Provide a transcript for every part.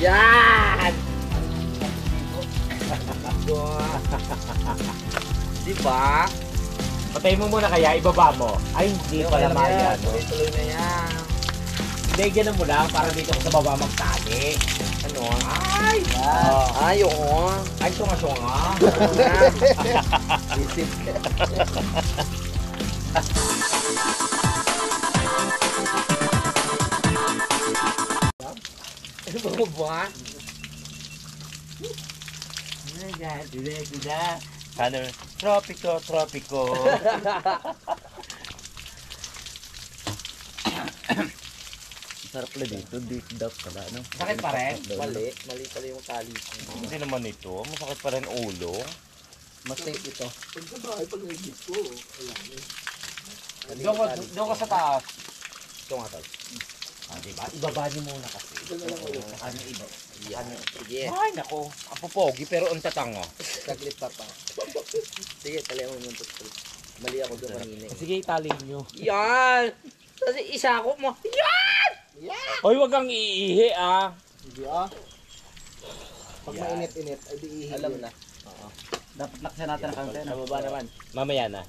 Yan! Diba? Patay mo muna kaya, ibaba mo. Ay, hindi pala maya, no? Tuloy na yan. Hindi, ganun mo lang para dito sa baba magtali. Ano? Ay! Ay, oo. Ay, sunga-sunga. Isip. Ano ba? Ano? Tropico, tropico. Sarap na dito, deep duck pala, no? Sakit pa rin? Mali pala yung tali. Hindi naman ito. Masakit pa rin ulo. Mas safe ito. Doon ka sa taas. Ito nga tol. Ah, diba? Ibaba niyo muna kasi. Ano iba? Yan. Sige. Ay, nako. Apo pogi pero ang tatanga. Saglit pa pa. Sige, tali mo yung tutol. Mali ako doon kanina. Sige, itali niyo. Yan! Kasi isa ako mo. Yan! Hoy, wag kang iihi ah. Hindi ah. Pag mainit-init, ay di ihigil. Alam na. Dapat laksan natin ang kante. Nababa naman. Mamaya na.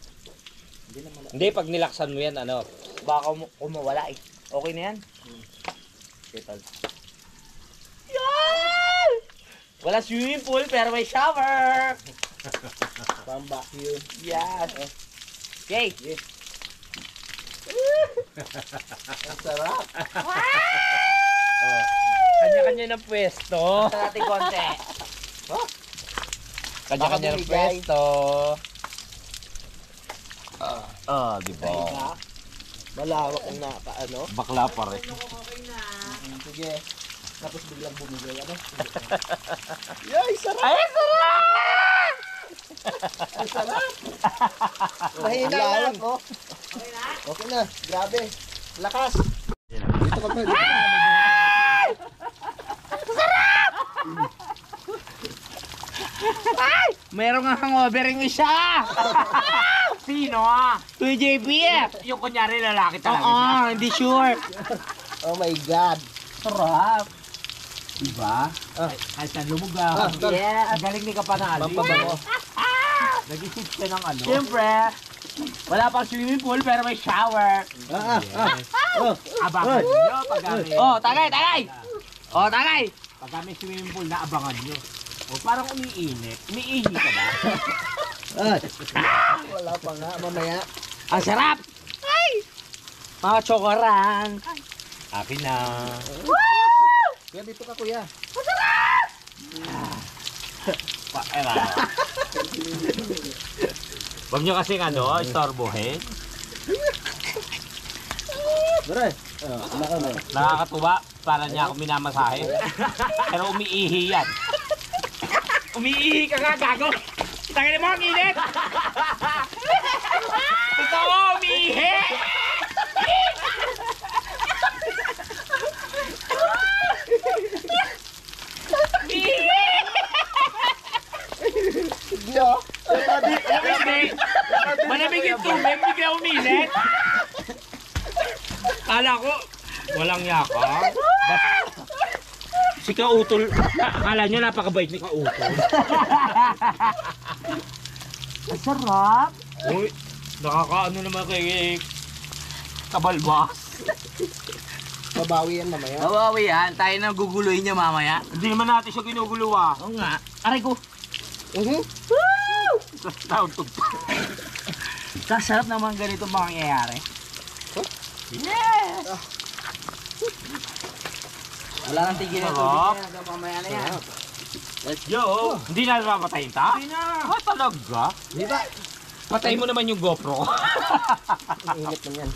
Hindi naman. Hindi, pag nilaksan mo yan, ano? Baka kumawala eh. Okay na yan? Okay, tol. Yan! Wala swimming pool pero may shower! Pang-vacuum. Yan! Okay! Ang sarap. Kanya-kanya ng pwesto. Sa natin konti. Kanya-kanya ng bumigay. pwesto. Di ba? Malawak ang ano? Bakla pa rin. Sige. Tapos biglang bumigay. Ano? Yay! Sarap! Ay, sarap! Ang sarap. Mahina lang. Oh. Okay na. Grabe. Lakas. Dito ka pa. Dito ka. Meron nga hangover yung isa! Sino ah? Kuya JPF! Yung kunyari lalaki talaga Oo, siya. hindi sure. Oh my God. Sarap. Diba? Ay, sa lumugaw. Yeah. Ang galing ni Kapanali. Pampabango. Nag-isip siya ng ano. Siyempre, wala pang swimming pool pero may shower. Oh. Abangan nyo pag Oh, tagay! Oh, tagay! Pag may swimming pool na abangan nyo. O parang umiinit. Umiihi ka ba? Wala pa nga. Mamaya. Ang sarap! Ay! Mga chokoran. Akin na. Kuya, dito ka kuya. Huwag nyo kasing ano, istorbohin. Dere. Naka na. Nakakatuwa para niya ako minamasahe. Pero umiihi yan. Umiihi ka nga, gago! Tangin mo ang init! Totoo, umiihi! Yo. Malamig yung tubig, bigla umilit. Kala ko, walang yaka. Si Kautol, akala nyo napakabait ni Kautol. Ang sarap! Uy, nakakaano naman kay Kabalbas. Babawi yan mamaya. Mawawi yan, tayo na guguloy niya mamaya. Hindi naman natin siya ginugulo ah. Oo nga. Aray ko! Taon tugtog. Kasarap naman ganito mangyayari. Yes! Wala nang tigilan Sarap. tubig na hanggang mamaya na yan. Let's go! Hindi na napapatayin ta? Hindi na. Ah, talaga? Di ba? Patay mo naman yung GoPro. Ang init man yan.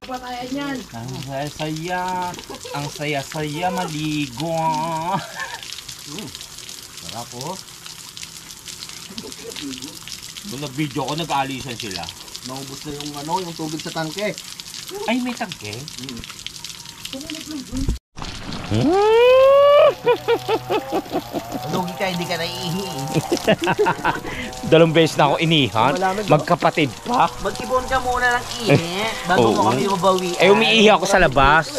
Patayan yan. Ang saya-saya. Ang saya-saya maligo. Sarap po. Nung nag-video ko, nag-aalisan sila. Naubos na yung ano, yung tubig sa tangke. Ay, may tangke? Lugi ka, hindi ka naiihi. Dalawang beses na ako inihan. Malamig, Magkapatid pa. Mag-ibon ka muna ng ihi bago mo Oo. kami mabawi. Ay, umiihi ako sa labas.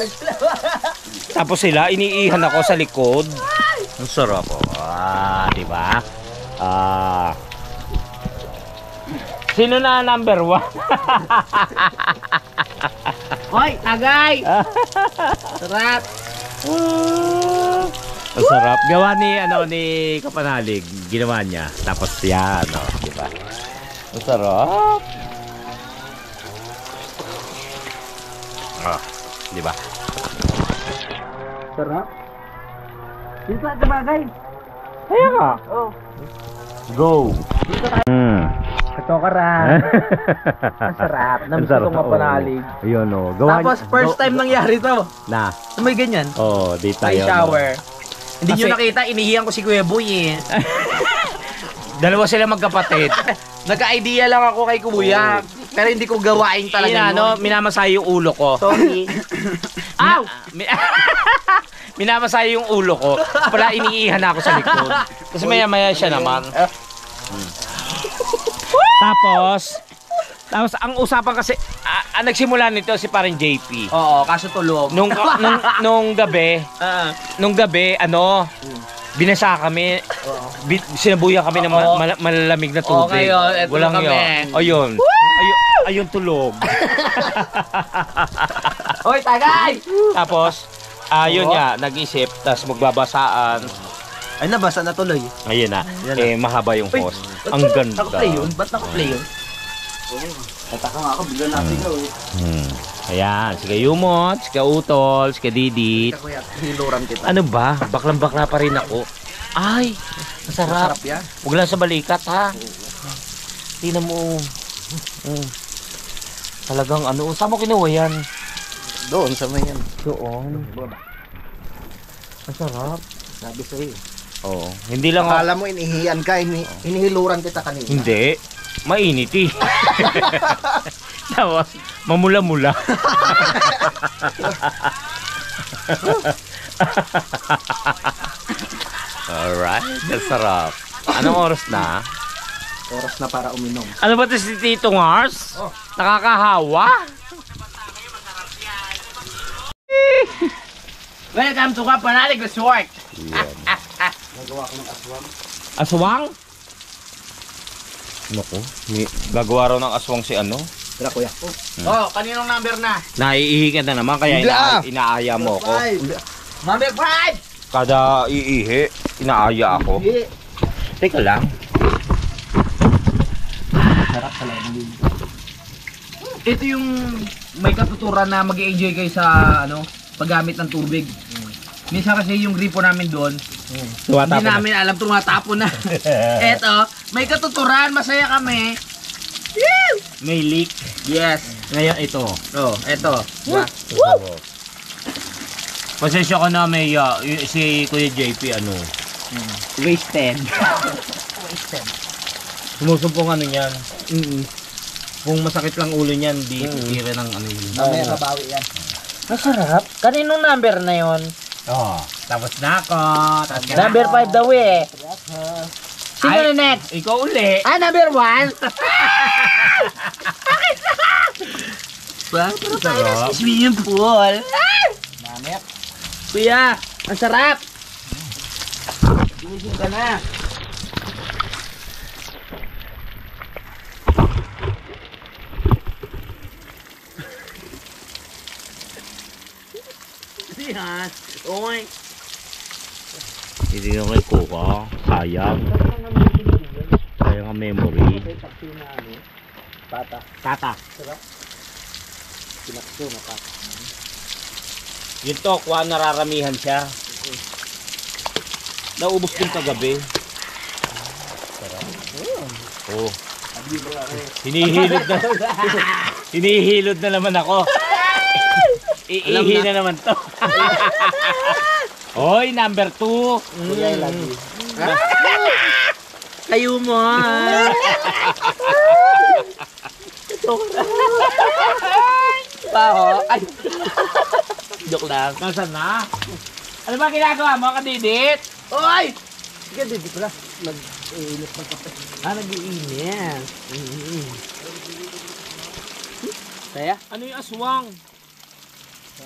Tapos sila, iniihan ako sa likod. Ang sarap po. Di ba? Sino na number 1? Hoy, tagay! Sarap! Ang sarap. Gawa ni Kapanalig. Ginawa niya. Tapos yan, di ba? Ang sarap. Di ba? Sarap? Dito sa bagay. Kaya ka. Oh. Go. Ito ka rin. Ang sarap. Namiss itong mapanalig. Ayun o. Tapos first time nangyari to. Na. May ganyan. Di tayo. May shower. Hindi Kasi- nyo nakita, inihiyan ko si Kuya Boy eh. Dalawa sila magkapatid. Nagka-idea lang ako kay Kuya. Pero hindi ko gawain talaga yun. Minamasay yung ulo ko. Sorry. Ow! Minamasay yung ulo ko. Pala iniihan ako sa likod. Kasi maya-maya siya naman. Tapos ang usapan kasi, nagsimula nito si parang JP. Oo, kaso tulog. Nung gabi, binasa kami. Sinabuyan kami ng malalamig na tubig. ngayon, eto Walang na kami. Ayun. Ayun tulog. Hoy, tagay! Tapos, yun nga, nag-isip, tapos magbabasaan. Ay, nabasa na tuloy. Ayun na, mahaba yung host. Ang ganda. Naka-play yun? Ba't naka-play yun? Tataka nga ako, bigla natin ko eh. Ayan, si Kayumot, si Kautol, si Kadidit. Kuya, hiluran kita. Ano ba? Baklang-bakla pa rin ako. Ay, masarap. Masarap yan. Huwag lang sa balikat, ha? Tingnan mo. Talagang saan mo kinuha yan? Doon sa may yan. Doon. Masarap. Sabi sa'yo. Oo. Hindi lang Akala mo inihiyan ka, inihiluran kita kanina. Hindi. Mainit eh. Tapos, mamula-mula. Alright. Masarap. Anong oras na? Oras na para uminom. Ano ba ito si Tito Ngars? Nakakahawa? Welcome to Kapanalig Resort! Nagawa ko ng aswang. Aswang? Naku, gagawa raw ng aswang si Tira kuya. Oh, kaninong number na? Naiihi ka na naman kaya inaaya mo ko. Number 5! Kada iihi, inaaya ako. Teka lang. Sarap talaga ng lindo. Ito yung may katuturan na mag-enjoy kayo sa paggamit ng tubig. Minsan kasi yung gripo namin doon, hindi namin alam, tumatapon na. Eto, may katuturan, masaya kami. May leak. Yes. Ngayon ito. Oh, eto. Pasensya ko na may si Kuya JP Wasted. Sumusumpong niyan. Kung masakit lang ulo niyan, di tira ng yun. Mamaya mabawi yan. Masarap. Kaninong number na yon? Tapos na ako. Number 5 daw eh. Sino na next? Ikaw uli. Number 1? Para tayo na sa swimming pool. Mamaya. Kuya, ang sarap. Ginising ka na. Yan. Oy. Hindi nga kay Kuka. Sayang. Sayang ang memory. Tata. Pinakso na pa. Yung tokwa, nararamihan siya. Naubos din kagabi. Oh. Hinihilod na naman ako. Iihi na naman to. Hoy, number 2. Kuya, I love you. Kayo mo. Paho. Ay. Joke lang. Nasaan na? Ano ba ginagawa mo, Kadidit? Oy! Sige, dito pala. Nag-iinit ng kape. Nag-iinit. Saya? Ano yung aswang?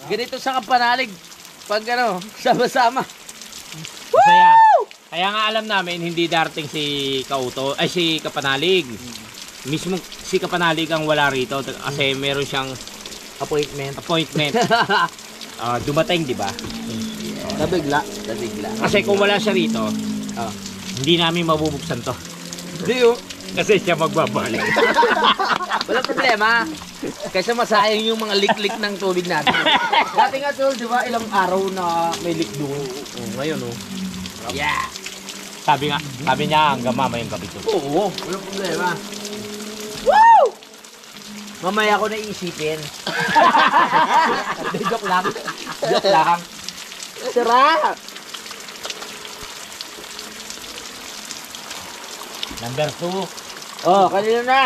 Ganito sa Kapanalig. pag ano, sama-sama. Kaya, kaya nga alam namin hindi darating si Kauto, ay si Kapanalig. Mismo si Kapanalig ang wala rito kasi meron siyang Appointment. Dumating, di ba? Nabigla. Kasi kung wala siya rito, Ah. hindi namin mabubuksan to. Hindi oh. Kasi siya magbabalik. Walang problema. Kaysa masayang yung mga lik-lik ng tubig natin. Dati nga tol, di ba, ilang araw na may leak doon. Ngayon oh. Yeah. Sabi niya hanggang mamayang gabi to. Oo, walang problema. Woo! Mamaya ko naisipin. Joke lang. Sarap! Number 2. Oh, kanina na.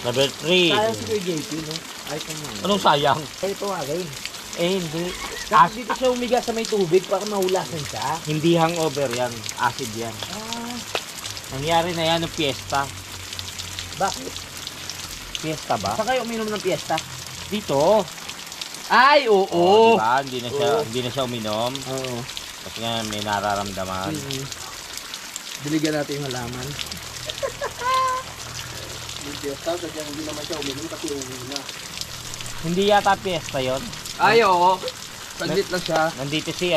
Number 3. Sayang si Kuya JP, no? Ay, Anong sayang? ito nga rin. Hindi. Kasi dito siya umiga sa may tubig para mahulasan siya. Hindi hangover yan. Acid yan. Nangyari na yan ng piyesta. Bakit? Piyesta ba? Saan kayo uminom ng piyesta? Dito. Ay, oo. Oh, diba? Hindi Oo. na siya uminom. Oo. Kasi nga may nararamdaman. Biligyan natin yung halaman. Hindi naman siya uminom kasi uwi na. Hindi yata piyesta yon. Ay, oo. Saglit lang siya. Nandito si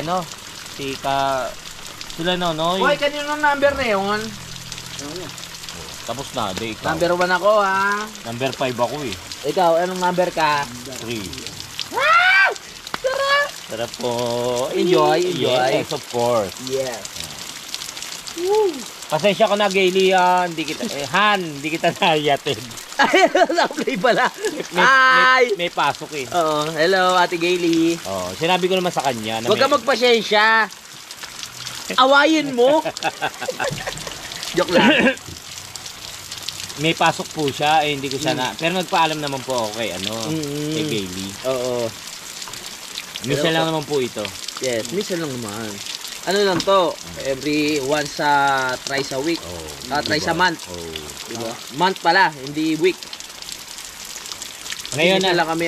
sila Nonoy. Hoy, kanino number na yun? Tapos na, di ikaw. Number 1 ako, ha? Number 5 ako eh. Ikaw, anong number ka? 3. Sarap! Sarap po. Enjoy. Yes, of course. Yeah. Pasensya ko na, Gaily, hindi kita nayatin. Ay, na-play pala. Ay! May pasok eh. Oo, hello, Ate Gaily. Oh, sinabi ko naman sa kanya na Huwag ka magpasyensya. Awayin mo. Joke lang. may pasok po siya, hindi ko siya na... Pero nagpaalam naman po ako kay kay Gaily. Oo. Minsan lang naman po ito. Yes, minsan lang naman. Ano lang to? Every once thrice a week. Thrice a month. Diba? Month pala, hindi week. Ngayon Minsan na lang kami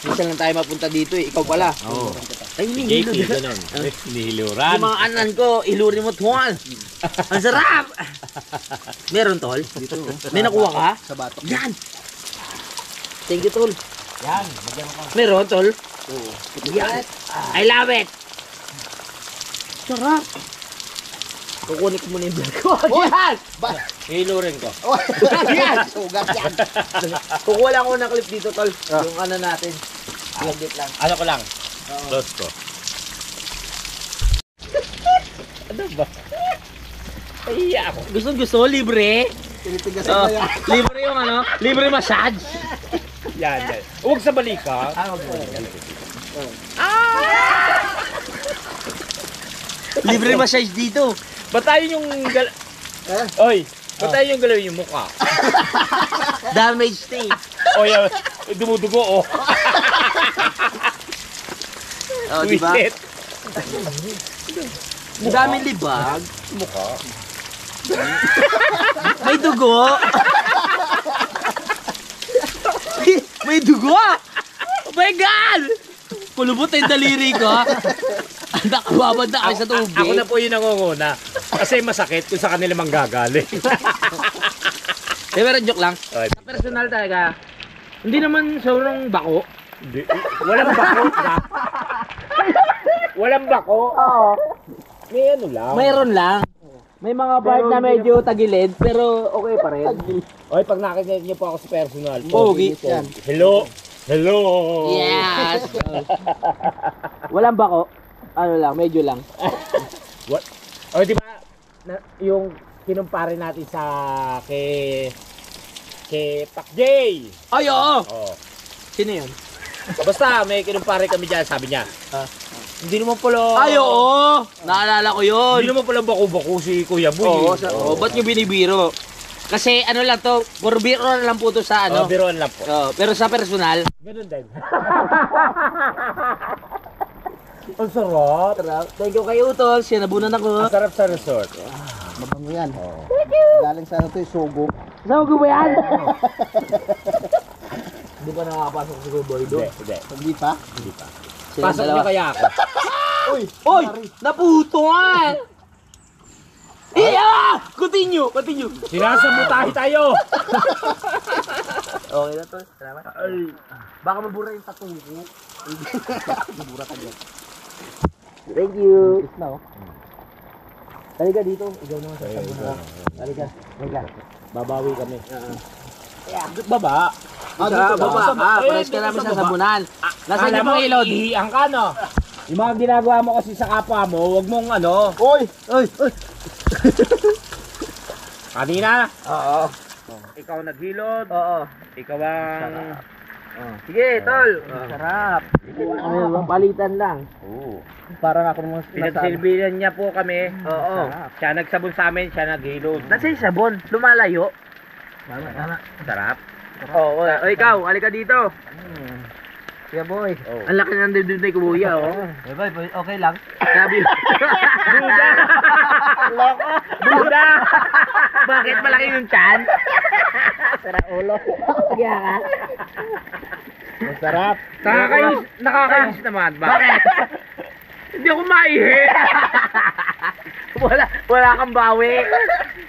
minsan lang tayo mapunta dito eh. Ikaw pala. Oo. Ay, Si hinihilo. JP, ganun. Nihiluran. Yung mga anan ko, ilurin mo tuwan. Ang sarap! Meron, tol? Dito. May nakuha ka? Sa batok. Yan! Thank you, tol. Yan, magyan mo ka. Meron, tol? Oo. Yan! I love it! Sarap! Kukunik mo na yung vlog ko. Yan! Hilurin ko. Yan! Sugat yan. Kukuha lang ako ng clip dito, tol. Yung ano natin. Lagit lang. Ano ko lang? Close ko. Ano ba? Ay, ako. Gusto, libre. Tinitigasan na yan. Libre yung libre massage. Yan. Huwag sa balika. Libre massage dito. Ba't tayo yung Oy, ba't tayo yung galawin yung mukha? Damage stain. O yan, dumudugo oh. Oh, di ba? Twisted. Daming libag. Mukha. May dugo. May dugo. Oh my God! Pulubot yung daliri ko. Nakababad na kayo sa tubig. Ako na po yung nangunguna. Kasi masakit kung sa kanila manggagaling. Pero joke lang. Okay. Sa personal talaga, hindi naman sobrang bako. Hindi. Walang bako. Walang bako. Oo. May ano lang. Mayroon lang. May mga part na medyo tagilid, pero okay pa rin. Oy, pag nakikita niyo po ako sa personal. Pogi. Yan. Hello. Hello. Yes. Walang bako. Ano lang, medyo lang. What? O, di ba? Yung kinumpare natin sa kay Pacjay. Ay, oo. Oh. Sino yun? Basta may kinumpare kami diyan, sabi niya. Hindi naman pala. Ay, oo. Naalala ko yun. Hindi naman pala bako-bako si Kuya Boy. Oo, ba't nyo binibiro? Kasi ano lang to, puro biro na lang po to sa ano. Biroan lang po. Pero sa personal, Ganun din. Ang sarap. thank you kay Utol, siya nabunan ako. Ang sarap sa resort. Mabango yan. Galing sa ano to yung sugo. Saan ko ba yan? Hindi pa nakakapasok si Kuya Boy doon. Hindi. Hindi pa. Hindi pa. Pasok niyo kaya ako. Uy! Naputuan! Iya! Continue! Sinasabutahe tayo. Okay na to. Salamat. Ay, baka mabura yung tattoo ko. Mabura ka dyan. Thank you. Now. Halika dito. Ikaw naman sa sabon mo. Halika. Babawi kami. Baba. Baba. Pares ka namin sa sabunan. Nasaan yung mga ilod? Hihiang ka, no? Yung mga ginagawa mo kasi sa kapwa mo, wag mong ano. Oy! Kanina, Oo. ikaw naghilod. Oo. Ikaw ang... Sige, tol. Sarap. Palitan lang. Oo. Parang ako naman Pinagsilbihan niya po kami. Oo. Siya nagsabon sa amin, siya naghilod. Nasaan yung sabon? Lumalayo. Sarap. Oo. O ikaw, alika dito. Kuya boy. Ang laki ng dibdib ni Kuya, oh. Boy, okay lang. Sabi. Buda! Buda! Bakit malaki yung chan? Sara ulo. Kaya ka. Masarap. Nakakainis naman. Bakit? Hindi ako maihi. wala kang bawi.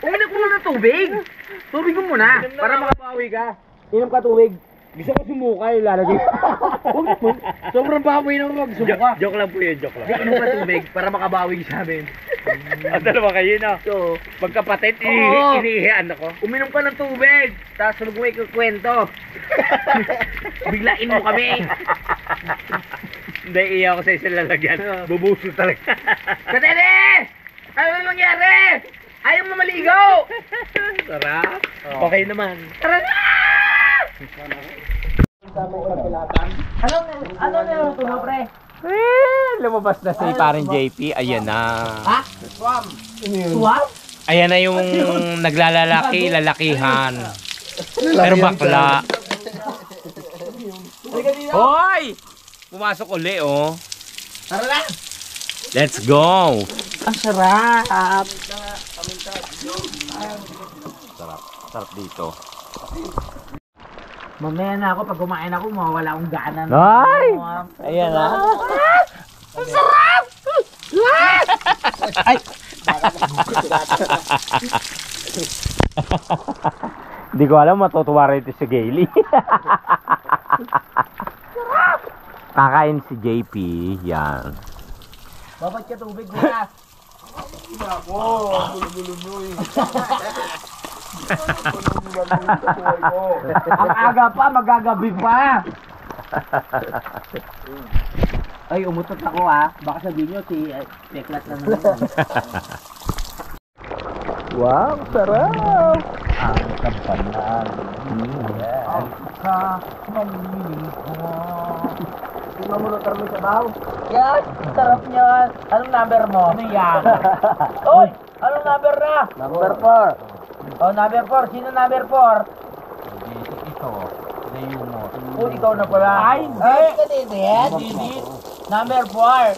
Uminom ko muna ng tubig. Tubig mo muna. Para makabawi ka. Inom ka tubig. Gusto ko sumukay, lalagay. Huwag naman. Sobrang bawi naman magsubuka. Joke lang po yun, joke lang. Inom ka tubig para makabawi sa amin. Ang dalawa kayo na. So, Magkapatid, Oo. inihihan ako. uminom ka ng tubig. Tapos huwag mo ikukwento. Biglain mo kami. Hindi, iya ako sa isang lalagyan. Bubuso talaga. Katete! Ano nangyari? Ayaw mo maligaw! Sarap. Okay naman. Tara na! Ano na ito mo, pre? Lumabas na si paring JP. Ayan na. Ha? Swam? Ayan na yung lalakihan. Pero bakla. Hoy! Pumasok uli, oh. Tara na! Let's go! Ang sarap! Sarap dito. Mamaya na ako, pag kumain ako, mawawala akong gana. Ay! Ayan na. Ang sarap! Ay! Hindi ko alam, matutuwa rin ito si Gailey. Kakain si JP, yan. Babat ka tubig, kuya. Ang aga pa, magagabi pa. Ay, umutot ako ha. Baka sabihin nyo, si Teklat na naman. Wow, sarap. Ang kampanan. Ang ka-maliligo. Tingnan mo na tarmi sa baw. Yan, sarap niyan. Anong number mo? Ano yan? Oy, anong number na? Number 4. Oh, number 4. Sino number 4? Ito. Oh, ikaw na pala. Ay, hindi. Hindi. Number 4.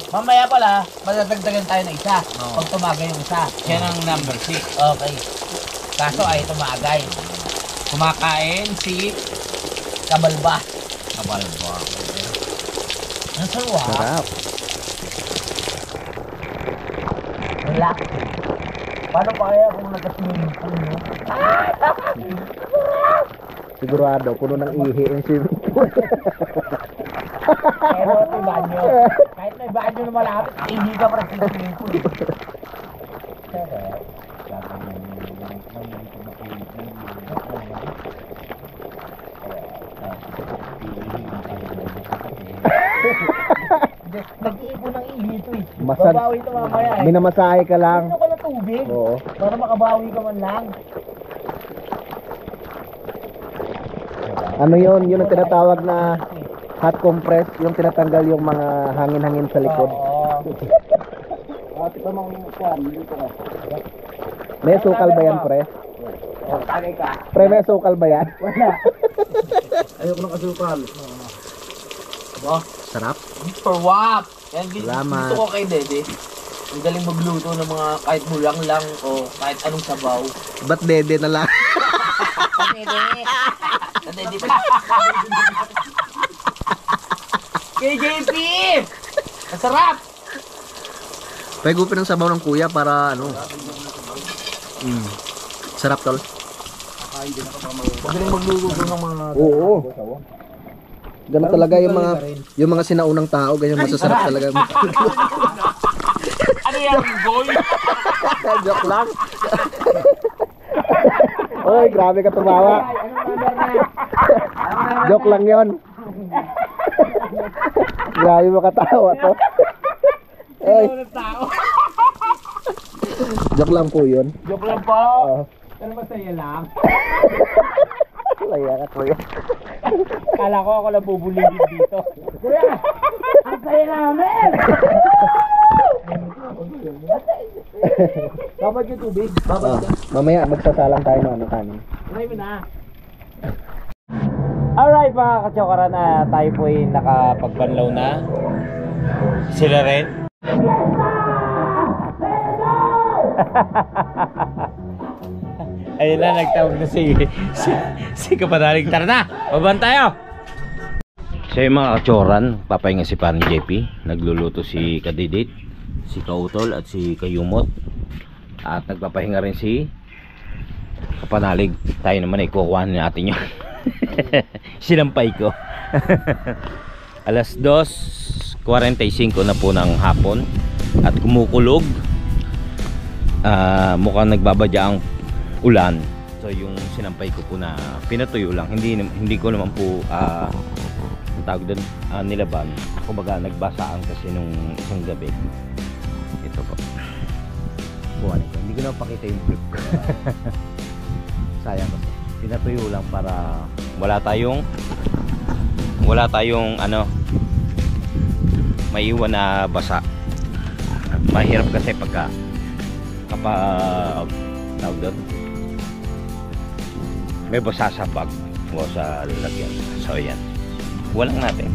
Mamaya pala, madadagdagan tayo ng isa. Pag tumagay yung isa. Yan ang number 6. Okay. Kaso ay tumagay. Kumakain si Kabalba. Kabalba. Ang sarap. Sarap. Wala. Paano pa kaya kung nagka-swimming pool nyo? Sigurado, puno ng ihi yung swimming pool. Pero may banyo. Kahit may banyo na malapit, hindi ka pa rin sa swimming pool. Nag-iipon ng ihi ito eh. Masad- Babawi ito mamaya eh. Minamasahe ka lang. Ano ka na tubig? Oo. Para makabawi ka man lang. Ano yun? Yun ang tinatawag na hot compress. Yung tinatanggal yung mga hangin-hangin sa likod. Oo. May sukal ba yan, pre? Tagay ka. Pre, may sukal ba yan? Wala. Ayoko ng kasukal. Sarap. For what? Yan, Salamat. gusto ko kay Dede. Ang galing magluto ng mga kahit bulang lang o kahit anong sabaw. Ba't dede na lang? Dede. Dede pa. Kay JP! Masarap! Pagupin ng sabaw ng kuya para ano. Sarap tol. Magaling magluluto ng mga... Oo. Ganun talaga yung mga sinaunang tao, ganyan masasarap talaga. Ano yan, boy? Joke lang. Oy, grabe ka tumawa. Joke lang 'yon. Grabe mo katawa to. Oy. Joke lang po 'yon. Joke lang po. Pero masaya lang. Laya ka po 'yon. Kala ko ako lang bubulingin dito. Ang saya namin! Babad yung tubig. Mamaya magsasalang tayo ng ano kanin. Try mo na. Alright mga kachokaran, tayo po ay nakapagbanlaw na. Sila rin. Ayun na, nagtawag na si Kapanalig. Tara na, baban tayo! So yung mga kachoran, papahinga si Paring JP. Nagluluto si Kadidit, si Kautol at si Kayumot. At nagpapahinga rin si Kapanalig. Tayo naman ay kukuhanin natin yun. Sinampay ko. Alas 2:45 na po ng hapon at kumukulog. Mukhang nagbabadya ang ulan. So yung sinampay ko po na pinatuyo lang, hindi ko naman po ang tawag doon, nilaban. Kumbaga nagbasaan kasi nung isang gabi. Ito po. Buwan ito. Hindi ko na pakita yung clip ko. Sayang kasi. Pinatuyo lang para wala tayong ano, maiwan na basa. Mahirap kasi kapag tawag doon, may basa sa bag o sa lalagyan. So yan, walang natin.